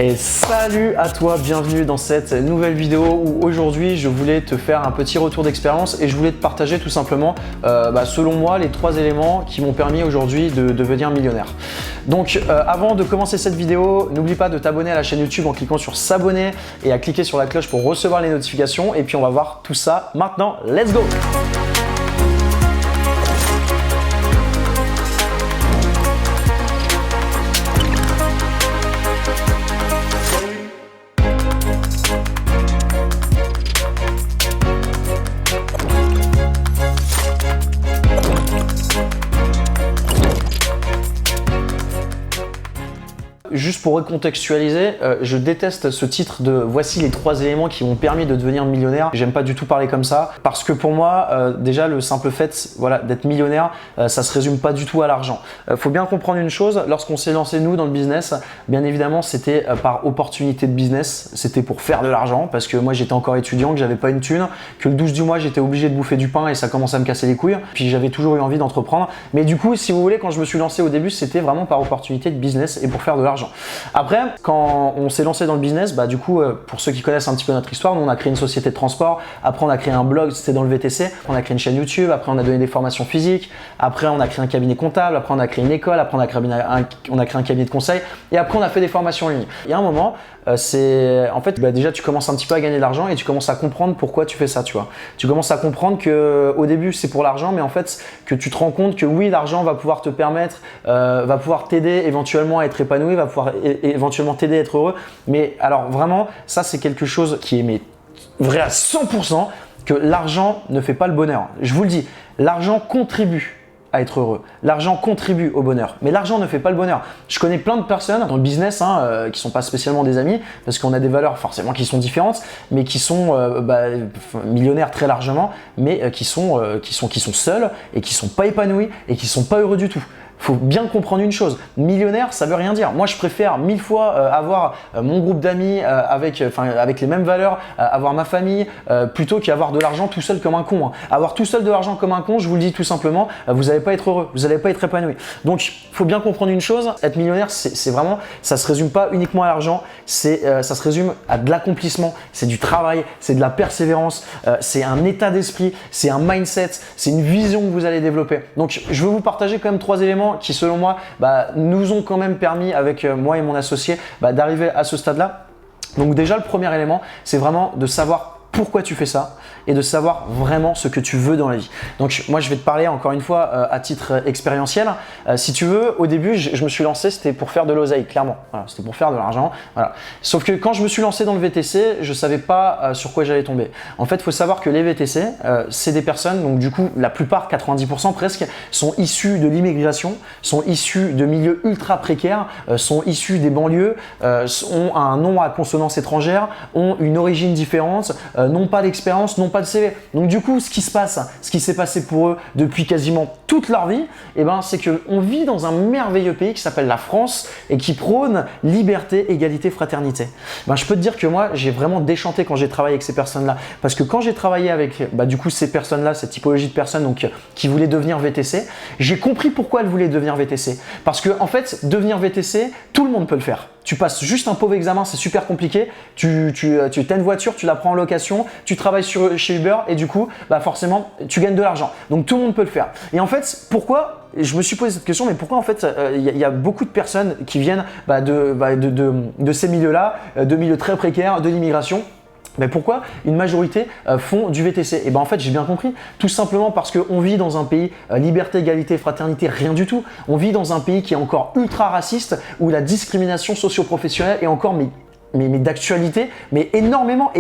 Et salut à toi, bienvenue dans cette nouvelle vidéo où aujourd'hui je voulais te faire un petit retour d'expérience et je voulais te partager tout simplement, selon moi, les 3 éléments qui m'ont permis aujourd'hui de devenir millionnaire. Donc avant de commencer cette vidéo, n'oublie pas de t'abonner à la chaîne YouTube en cliquant sur s'abonner et à cliquer sur la cloche pour recevoir les notifications et puis on va voir tout ça maintenant. Let's go! Juste pour recontextualiser, je déteste ce titre de « Voici les 3 éléments qui m'ont permis de devenir millionnaire ». J'aime pas du tout parler comme ça parce que pour moi, déjà le simple fait d'être millionnaire, ça se résume pas du tout à l'argent. Faut bien comprendre une chose, lorsqu'on s'est lancé nous dans le business, bien évidemment c'était par opportunité de business, c'était pour faire de l'argent parce que moi j'étais encore étudiant, que j'avais pas une thune, que le 12 du mois j'étais obligé de bouffer du pain et ça commençait à me casser les couilles. Puis j'avais toujours eu envie d'entreprendre. Mais du coup, si vous voulez, quand je me suis lancé au début, c'était vraiment par opportunité de business et pour faire de l'argent. Après, quand on s'est lancé dans le business, du coup, pour ceux qui connaissent un petit peu notre histoire, nous on a créé une société de transport, après on a créé un blog, c'était dans le VTC, on a créé une chaîne YouTube, après on a donné des formations physiques, après on a créé un cabinet comptable, après on a créé une école, après on a créé un cabinet de conseil et après on a fait des formations en ligne. Il y a un moment, déjà tu commences un petit peu à gagner de l'argent et tu commences à comprendre pourquoi tu fais ça, tu vois. Tu commences à comprendre que au début c'est pour l'argent, mais en fait que tu te rends compte que oui, l'argent va pouvoir te permettre, va pouvoir t'aider éventuellement à être épanoui, va pouvoir éventuellement t'aider à être heureux. Mais alors vraiment, ça c'est quelque chose qui est vrai à 100%, que l'argent ne fait pas le bonheur. Je vous le dis, l'argent contribue à être heureux. L'argent contribue au bonheur, mais l'argent ne fait pas le bonheur. Je connais plein de personnes dans le business qui sont pas spécialement des amis parce qu'on a des valeurs forcément qui sont différentes, mais qui sont millionnaires très largement, mais qui sont seuls et qui sont pas épanouis et qui sont pas heureux du tout. Faut bien comprendre une chose, millionnaire ça veut rien dire. Moi je préfère 1000 fois avoir mon groupe d'amis avec les mêmes valeurs, avoir ma famille plutôt qu'avoir de l'argent tout seul comme un con. Avoir tout seul de l'argent comme un con, je vous le dis tout simplement, vous n'allez pas être heureux, vous n'allez pas être épanoui. Donc il faut bien comprendre une chose, être millionnaire c'est vraiment, ça se résume pas uniquement à l'argent, ça se résume à de l'accomplissement, c'est du travail, c'est de la persévérance, c'est un état d'esprit, c'est un mindset, c'est une vision que vous allez développer. Donc je veux vous partager quand même 3 éléments qui selon moi nous ont quand même permis avec moi et mon associé d'arriver à ce stade-là. Donc déjà le premier élément, c'est vraiment de savoir pourquoi tu fais ça et de savoir vraiment ce que tu veux dans la vie. Donc moi je vais te parler encore une fois à titre expérientiel. Si tu veux, au début je me suis lancé, c'était pour faire de l'oseille, clairement. Voilà, c'était pour faire de l'argent. Voilà. Sauf que quand je me suis lancé dans le VTC, je savais pas sur quoi j'allais tomber. En fait, il faut savoir que les VTC, c'est des personnes, donc du coup la plupart, 90% presque, sont issus de l'immigration, sont issus de milieux ultra précaires, sont issus des banlieues, ont un nom à consonance étrangère, ont une origine différente, n'ont pas d'expérience, n'ont pas de CV. Donc du coup, ce qui s'est passé pour eux depuis quasiment toute leur vie, c'est qu'on vit dans un merveilleux pays qui s'appelle la France et qui prône liberté, égalité, fraternité. Je peux te dire que moi, j'ai vraiment déchanté quand j'ai travaillé avec ces personnes-là. Parce que quand j'ai travaillé avec ces personnes-là, cette typologie de personnes donc, qui voulaient devenir VTC, j'ai compris pourquoi elles voulaient devenir VTC. Parce que en fait, devenir VTC, tout le monde peut le faire. Tu passes juste un pauvre examen, c'est super compliqué. Tu as une voiture, tu la prends en location, tu travailles chez Uber et du coup, forcément, tu gagnes de l'argent. Donc tout le monde peut le faire. Et en fait, pourquoi? Je me suis posé cette question, mais pourquoi en fait il y a beaucoup de personnes qui viennent de ces milieux-là, de milieux très précaires, de l'immigration? Mais pourquoi une majorité font du VTC? Et en fait, j'ai bien compris. Tout simplement parce qu'on vit dans un pays liberté, égalité, fraternité, rien du tout. On vit dans un pays qui est encore ultra raciste, où la discrimination socio-professionnelle est encore mais d'actualité, mais énormément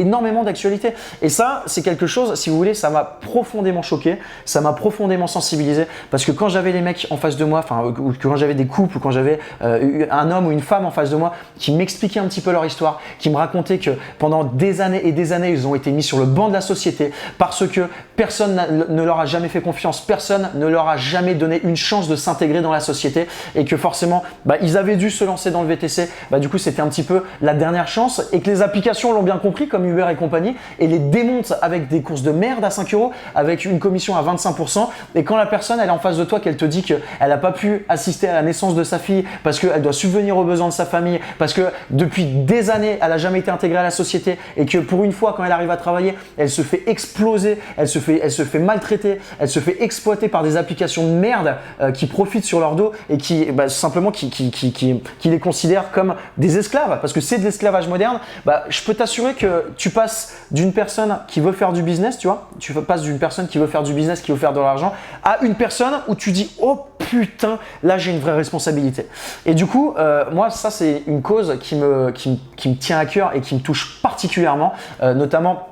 d'actualité. Et ça, c'est quelque chose, si vous voulez, ça m'a profondément choqué, ça m'a profondément sensibilisé, parce que quand j'avais les mecs en face de moi, ou quand j'avais des couples, ou quand j'avais un homme ou une femme en face de moi qui m'expliquaient un petit peu leur histoire, qui me racontaient que pendant des années et des années, ils ont été mis sur le banc de la société parce que personne ne leur a jamais fait confiance, personne ne leur a jamais donné une chance de s'intégrer dans la société et que forcément, ils avaient dû se lancer dans le VTC. Du coup, c'était un petit peu la dernière première chance et que les applications l'ont bien compris, comme Uber et compagnie, et les démontent avec des courses de merde à 5 €, avec une commission à 25%. Et quand la personne elle est en face de toi, qu'elle te dit qu'elle n'a pas pu assister à la naissance de sa fille parce qu'elle doit subvenir aux besoins de sa famille, parce que depuis des années, elle n'a jamais été intégrée à la société et que pour une fois, quand elle arrive à travailler, elle se fait exploser, elle se fait maltraiter, elle se fait exploiter par des applications de merde qui profitent sur leur dos et qui simplement qui les considèrent comme des esclaves, parce que c'est de l'esclavage moderne. Je peux t'assurer que tu passes d'une personne qui veut faire du business, tu vois, tu passes d'une personne qui veut faire du business, qui veut faire de l'argent, à une personne où tu dis oh putain, là j'ai une vraie responsabilité. Et du coup, moi ça c'est une cause qui me tient à cœur et qui me touche particulièrement, notamment.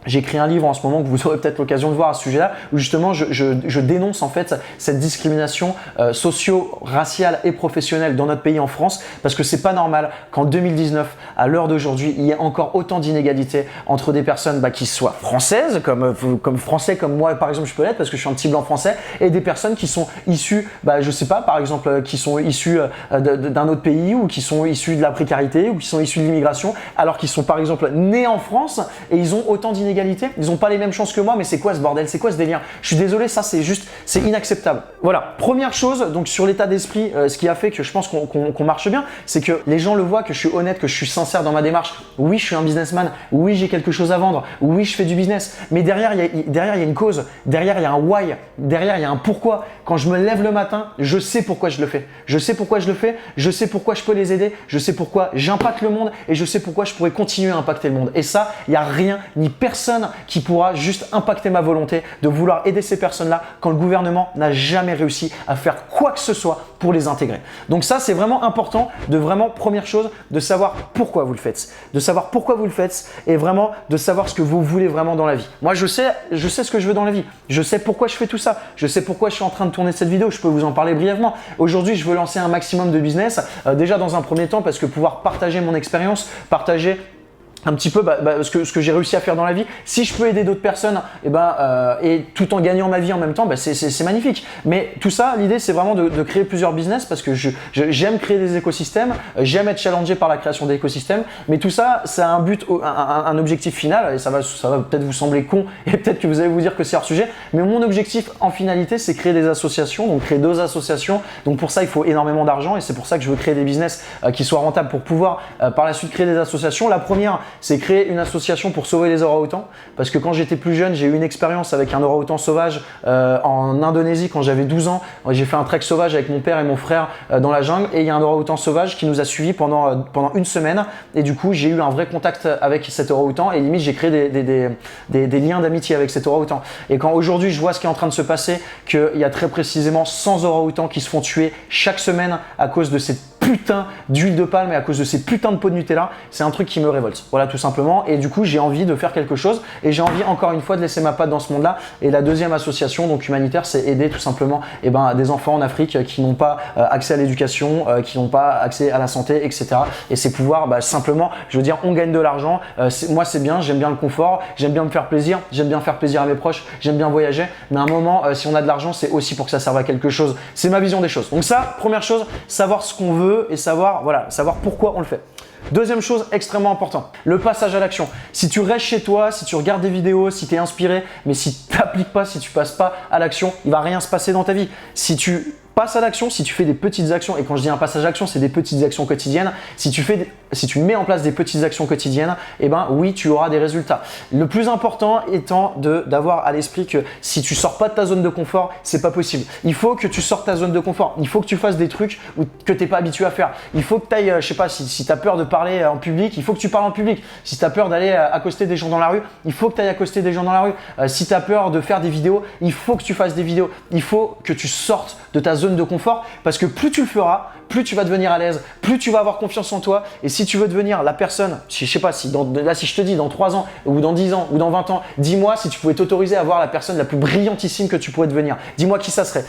J'ai écrit un livre en ce moment que vous aurez peut-être l'occasion de voir à ce sujet-là, où justement je dénonce en fait cette discrimination socio-raciale et professionnelle dans notre pays en France, parce que c'est pas normal qu'en 2019, à l'heure d'aujourd'hui, il y ait encore autant d'inégalités entre des personnes qui soient françaises, comme français, comme moi par exemple je peux l'être parce que je suis un petit blanc français, et des personnes qui sont issues, je sais pas, par exemple, qui sont issues d'un autre pays, ou qui sont issues de la précarité, ou qui sont issues de l'immigration, alors qu'ils sont par exemple nés en France et ils ont autant d'inégalités. Ils n'ont pas les mêmes chances que moi, mais c'est quoi ce bordel? C'est quoi ce délire? Je suis désolé, ça c'est inacceptable. Voilà, première chose, donc sur l'état d'esprit, ce qui a fait que je pense qu'on marche bien, c'est que les gens le voient, que je suis honnête, que je suis sincère dans ma démarche. Oui, je suis un businessman, oui, j'ai quelque chose à vendre, oui, je fais du business, mais derrière, il y a une cause, derrière, il y a un why, derrière, il y a un pourquoi. Quand je me lève le matin, je sais pourquoi je le fais. Je sais pourquoi je le fais, je sais pourquoi je peux les aider, je sais pourquoi j'impacte le monde et je sais pourquoi je pourrais continuer à impacter le monde. Et ça, il n'y a rien ni personne qui pourra juste impacter ma volonté de vouloir aider ces personnes-là quand le gouvernement n'a jamais réussi à faire quoi que ce soit pour les intégrer. Donc ça, c'est vraiment important de vraiment, première chose, de savoir pourquoi vous le faites. De savoir pourquoi vous le faites et vraiment de savoir ce que vous voulez vraiment dans la vie. Moi, je sais ce que je veux dans la vie. Je sais pourquoi je fais tout ça. Je sais pourquoi je suis en train de tourner cette vidéo. Je peux vous en parler brièvement. Aujourd'hui, je veux lancer un maximum de business. Déjà dans un premier temps parce que pouvoir partager mon expérience, partager un petit peu ce que j'ai réussi à faire dans la vie. Si je peux aider d'autres personnes et tout en gagnant ma vie en même temps, c'est magnifique. Mais tout ça, l'idée c'est vraiment de créer plusieurs business parce que j'aime créer des écosystèmes, j'aime être challengé par la création d'écosystèmes, mais tout ça, ça a un but, un objectif final, et ça va peut-être vous sembler con et peut-être que vous allez vous dire que c'est hors sujet, mais mon objectif en finalité c'est créer des associations, donc créer 2 associations. Donc pour ça il faut énormément d'argent et c'est pour ça que je veux créer des business qui soient rentables pour pouvoir par la suite créer des associations. La première, c'est créer une association pour sauver les orang-outans, parce que quand j'étais plus jeune, j'ai eu une expérience avec un orang-outan sauvage en Indonésie quand j'avais 12 ans. J'ai fait un trek sauvage avec mon père et mon frère dans la jungle et il y a un orang-outan sauvage qui nous a suivis pendant une semaine et du coup j'ai eu un vrai contact avec cet orang-outan et limite j'ai créé des liens d'amitié avec cet orang-outan. Et quand aujourd'hui je vois ce qui est en train de se passer, qu'il y a très précisément 100 orang-outans qui se font tuer chaque semaine à cause de cette putain d'huile de palme et à cause de ces putains de pots de Nutella, c'est un truc qui me révolte. Voilà, tout simplement. Et du coup, j'ai envie de faire quelque chose et j'ai envie encore une fois de laisser ma patte dans ce monde-là. Et la deuxième association, donc humanitaire, c'est aider tout simplement des enfants en Afrique qui n'ont pas accès à l'éducation, qui n'ont pas accès à la santé, etc. Et c'est pouvoir simplement, je veux dire, on gagne de l'argent. Moi, c'est bien, j'aime bien le confort, j'aime bien me faire plaisir, j'aime bien faire plaisir à mes proches, j'aime bien voyager. Mais à un moment, si on a de l'argent, c'est aussi pour que ça serve à quelque chose. C'est ma vision des choses. Donc ça, première chose, savoir ce qu'on veut et savoir pourquoi on le fait. Deuxième chose extrêmement importante, le passage à l'action. Si tu restes chez toi, si tu regardes des vidéos, si tu es inspiré, mais si tu n'appliques pas, si tu passes pas à l'action, il va rien se passer dans ta vie. Si tu passes à l'action, si tu fais des petites actions, et quand je dis un passage à l'action, c'est des petites actions quotidiennes, si tu mets en place des petites actions quotidiennes, oui, tu auras des résultats. Le plus important étant d'avoir à l'esprit que si tu sors pas de ta zone de confort, c'est pas possible. Il faut que tu sortes ta zone de confort. Il faut que tu fasses des trucs que tu n'es pas habitué à faire. Il faut que tu ailles, je sais pas, si tu as peur de parler en public, il faut que tu parles en public. Si tu as peur d'aller accoster des gens dans la rue, il faut que tu ailles accoster des gens dans la rue. Si tu as peur de faire des vidéos, il faut que tu fasses des vidéos. Il faut que tu sortes de ta zone de confort parce que plus tu le feras, plus tu vas devenir à l'aise, plus tu vas avoir confiance en toi. Et si tu veux devenir la personne, je sais pas, si je te dis dans 3 ans ou dans 10 ans ou dans 20 ans, dis-moi si tu pouvais t'autoriser à voir la personne la plus brillantissime que tu pourrais devenir. Dis-moi qui ça serait.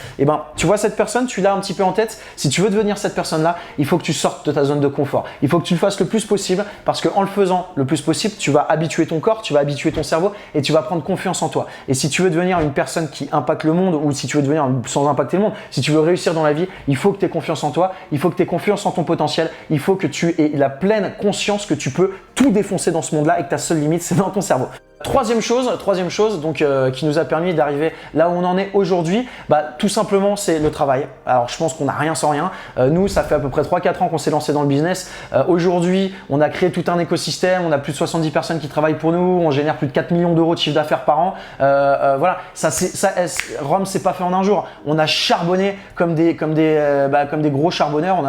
Tu vois cette personne, tu l'as un petit peu en tête. Si tu veux devenir cette personne-là, il faut que tu sortes de ta zone de confort. Il faut que tu le fasses le plus possible parce qu'en le faisant le plus possible, tu vas habituer ton corps, tu vas habituer ton cerveau et tu vas prendre confiance en toi. Et si tu veux devenir une personne qui impacte le monde ou si tu veux devenir sans impacter le monde, si tu veux réussir dans la vie, il faut que tu aies confiance en toi, il faut que tu aies confiance en ton potentiel, il faut que tu aies la pleine conscience que tu peux tout défoncer dans ce monde-là et que ta seule limite, c'est dans ton cerveau. Troisième chose donc, qui nous a permis d'arriver là où on en est aujourd'hui, tout simplement c'est le travail. Alors je pense qu'on n'a rien sans rien. Nous, ça fait à peu près 3-4 ans qu'on s'est lancé dans le business. Aujourd'hui, on a créé tout un écosystème, on a plus de 70 personnes qui travaillent pour nous, on génère plus de 4 millions d'euros de chiffre d'affaires par an. Voilà, Rome, c'est pas fait en un jour. On a charbonné comme des gros charbonneurs.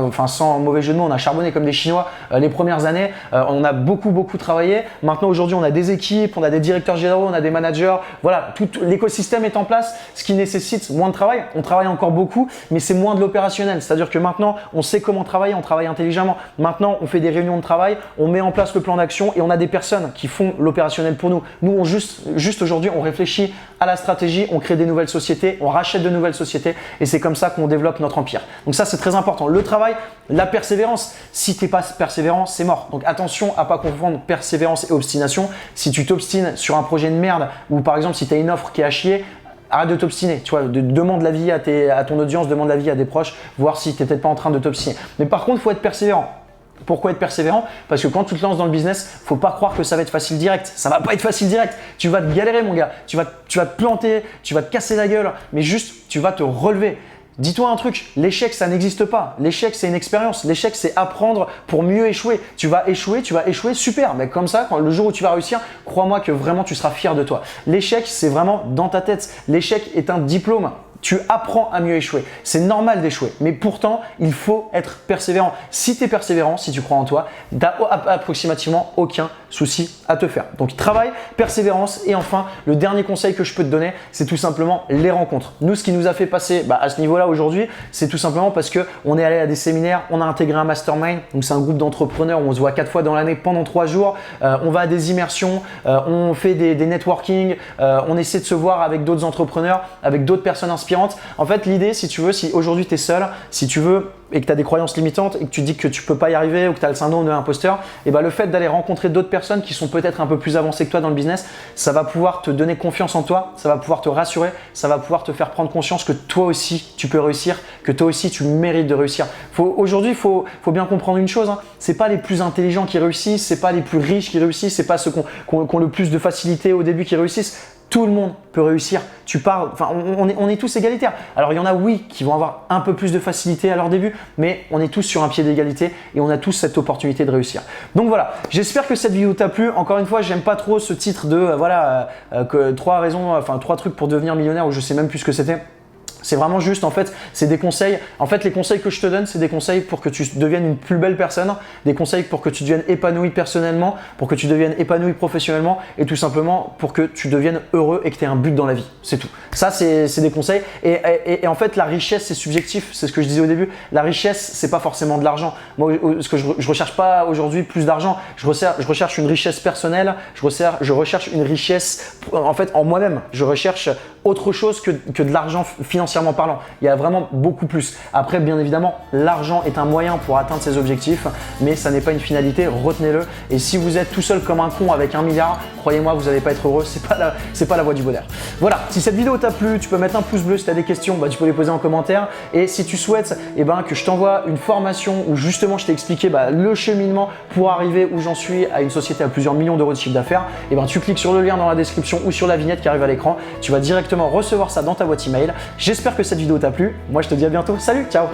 Enfin, sans mauvais jeu de mots, on a charbonné comme des Chinois les premières années. On a beaucoup travaillé. Maintenant, aujourd'hui, on a des équipes, on a des directeurs généraux, on a des managers, voilà, tout l'écosystème est en place, ce qui nécessite moins de travail. On travaille encore beaucoup, mais c'est moins de l'opérationnel. C'est-à-dire que maintenant, on sait comment travailler, on travaille intelligemment. Maintenant, on fait des réunions de travail, on met en place le plan d'action et on a des personnes qui font l'opérationnel pour nous. Nous, juste aujourd'hui, on réfléchit à la stratégie, on crée des nouvelles sociétés, on rachète de nouvelles sociétés et c'est comme ça qu'on développe notre empire. Donc ça, c'est très important. Le travail, la persévérance. Si tu n'es pas persévérant, c'est mort. Donc attention à pas confondre persévérance et obstination. Si tu t'obstines sur un projet de merde ou par exemple si tu as une offre qui est à chier, arrête de t'obstiner, tu vois, demande l'avis à ton audience, demande l'avis à des proches, voir si tu n'es peut-être pas en train de t'obstiner. Mais par contre, il faut être persévérant. Pourquoi être persévérant? Parce que quand tu te lances dans le business, faut pas croire que ça va être facile direct. Ça va pas être facile direct. Tu vas te galérer, mon gars. Tu vas te planter, tu vas te casser la gueule, mais juste, tu vas te relever. Dis-toi un truc, l'échec ça n'existe pas. L'échec c'est une expérience. L'échec c'est apprendre pour mieux échouer. Tu vas échouer, super. Mais comme ça, le jour où tu vas réussir, crois-moi que vraiment tu seras fier de toi. L'échec c'est vraiment dans ta tête. L'échec est un diplôme. Tu apprends à mieux échouer. C'est normal d'échouer, mais pourtant, il faut être persévérant. Si tu es persévérant, si tu crois en toi, tu n'as approximativement aucun souci à te faire. Donc, travail, persévérance et enfin, le dernier conseil que je peux te donner, c'est tout simplement les rencontres. Nous, ce qui nous a fait passer à ce niveau-là aujourd'hui, c'est tout simplement parce qu'on est allé à des séminaires, on a intégré un mastermind, donc c'est un groupe d'entrepreneurs où on se voit 4 fois dans l'année pendant 3 jours, on va à des immersions, on fait des networking, on essaie de se voir avec d'autres entrepreneurs, avec d'autres personnes inspirantes. En fait, l'idée, si tu veux, si aujourd'hui tu es seul, si tu veux et que tu as des croyances limitantes et que tu dis que tu peux pas y arriver ou que tu as le syndrome de l'imposteur, et le fait d'aller rencontrer d'autres personnes qui sont peut-être un peu plus avancées que toi dans le business, ça va pouvoir te donner confiance en toi, ça va pouvoir te rassurer, ça va pouvoir te faire prendre conscience que toi aussi tu peux réussir, que toi aussi tu mérites de réussir. Aujourd'hui, il faut bien comprendre une chose, c'est pas les plus intelligents qui réussissent, c'est pas les plus riches qui réussissent, c'est pas ceux qui ont le plus de facilité au début qui réussissent. Tout le monde peut réussir. On est tous égalitaires. Alors il y en a oui qui vont avoir un peu plus de facilité à leur début, mais on est tous sur un pied d'égalité et on a tous cette opportunité de réussir. Donc voilà, j'espère que cette vidéo t'a plu. Encore une fois, j'aime pas trop ce titre de que 3 trucs pour devenir millionnaire ou je sais même plus ce que c'était. C'est vraiment juste, en fait, c'est des conseils. En fait, les conseils que je te donne, c'est des conseils pour que tu deviennes une plus belle personne, des conseils pour que tu deviennes épanoui personnellement, pour que tu deviennes épanoui professionnellement et tout simplement pour que tu deviennes heureux et que tu aies un but dans la vie. C'est tout. Ça, c'est des conseils. Et en fait, la richesse, c'est subjectif. C'est ce que je disais au début. La richesse, c'est pas forcément de l'argent. Moi, ce que je recherche pas aujourd'hui plus d'argent. Je recherche une richesse personnelle. Je recherche une richesse, en fait, en moi-même. Je recherche autre chose que de l'argent financièrement parlant. Il y a vraiment beaucoup plus. Après, bien évidemment, l'argent est un moyen pour atteindre ses objectifs, mais ça n'est pas une finalité, retenez-le. Et si vous êtes tout seul comme un con avec 1 milliard, croyez-moi, vous n'allez pas être heureux, c'est pas la voie du bonheur. Voilà, si cette vidéo t'a plu, tu peux mettre un pouce bleu. Si tu as des questions, tu peux les poser en commentaire. Et si tu souhaites que je t'envoie une formation où justement je t'ai expliqué le cheminement pour arriver où j'en suis à une société à plusieurs millions d'euros de chiffre d'affaires, tu cliques sur le lien dans la description ou sur la vignette qui arrive à l'écran. Tu vas directement recevoir ça dans ta boîte email. J'espère que cette vidéo t'a plu. Moi, je te dis à bientôt. Salut, ciao!